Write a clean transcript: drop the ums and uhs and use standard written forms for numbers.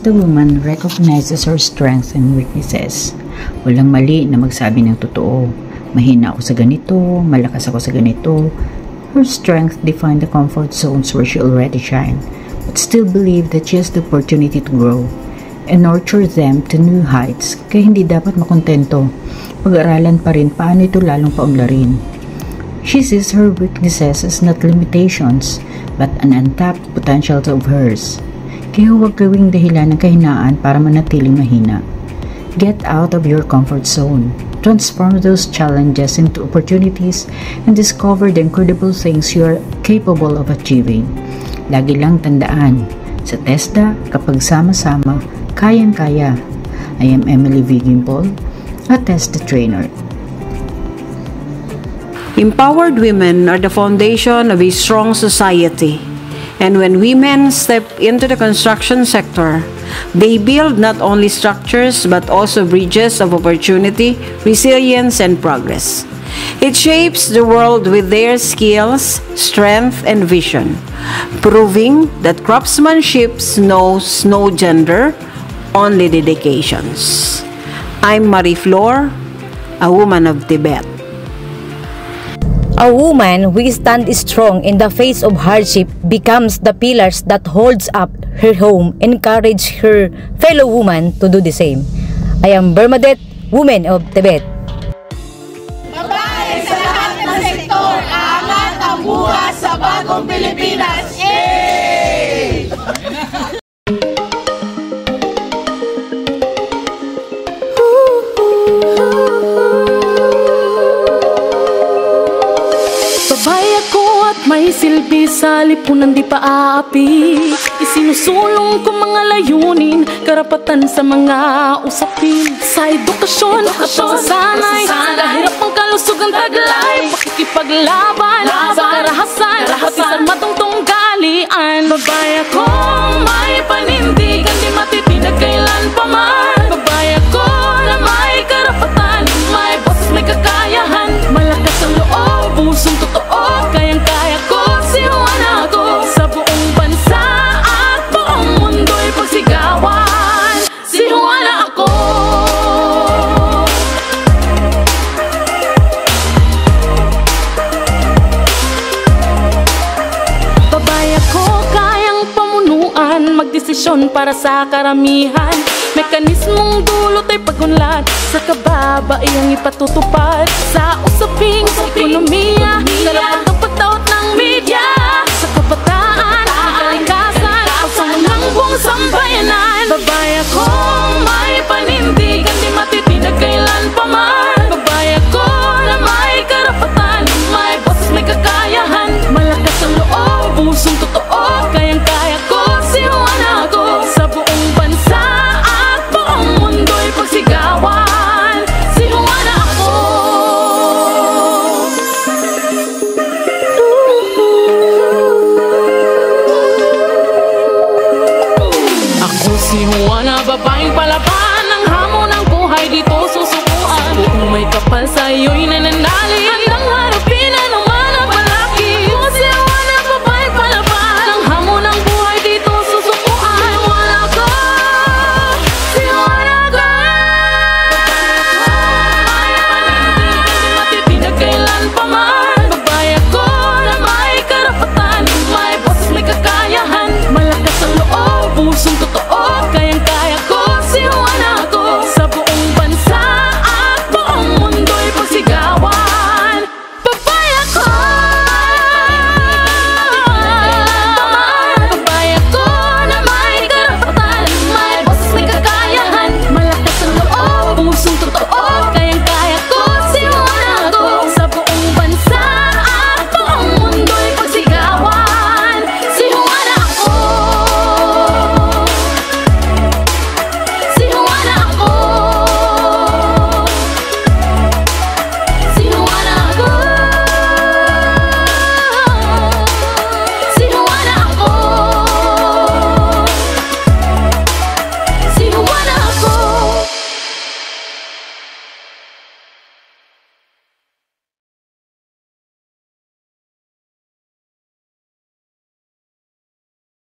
the woman recognizes her strengths and weaknesses. Walang mali na magsabi ng totoo. Mahina ako sa ganito, malakas ako sa ganito. Her strength defined the comfort zones where she already shined, but still believed that she has the opportunity to grow and nurture them to new heights, kaya hindi dapat makontento. Pag-aralan pa rin paano ito lalong paunlarin. She sees her weaknesses as not limitations, but an untapped potential of hers. Kaya huwag gawing dahilan ng kahinaan para manatiling mahina. Get out of your comfort zone. Transform those challenges into opportunities and discover the incredible things you are capable of achieving. Lagi lang tandaan, sa TESDA, kapag sama-sama, kayang-kaya. I am Emily V. Gimple, a TESDA trainer. Empowered women are the foundation of a strong society. And when women step into the construction sector, they build not only structures but also bridges of opportunity, resilience, and progress. It shapes the world with their skills, strength, and vision, proving that craftsmanship knows no gender, only dedications. I'm Marie Flor, a woman of Tibet. A woman who stands strong in the face of hardship becomes the pillars that holds up her home and encourage her fellow women to do the same. I am Bernadette, woman of Tibet. Babae sa lahat ng sektor, aangat ang bukas sa bagong Pilipinas. Yay! May silbi sa lipunan di pa aapi. Isinusulong ko mga layunin, karapatan sa mga usapin. Sa edukasyon, at pagsasanay, kahirap ang kalusugan taglay. Pakikipaglaban sa karahasan, pati sa matungtong galian. Babae akong may panindigan, di matitinag kailan pa man. Babae ako na may karapatan, may boses, may kakayahan. Malakas ang loob, pusong totoo, kayang-kaya ko, sinuwan ako. Sa buong bansa at buong mundo'y pagsigawan, sinuwan ako. Babae ako, kayang pamunuan, magdesisyon para sa karamihan. Mekanismong dulot ay pagunlad, sa kababaihang ipatutupad. Sa usaping ekonomiya, karapat ang pagtaot ng media. Sa kabataan, kalikasan, pagsama ng buong sambayanan. Babae akong may panindigan, di matitinag kailan pa man. Babae ako na may karapatan, may boses, may kakayahan. Malakas ang loob, pusong totoo, kayang-kaya ko, sinuwan ako. Sa buong bansa at buong mundo'y pagsigawan, sinuwan ako. Ako si Juana, babaeng palaban, ang hamon ng buhay dito susukuan. Kung may kapal sa'yo'y nananali.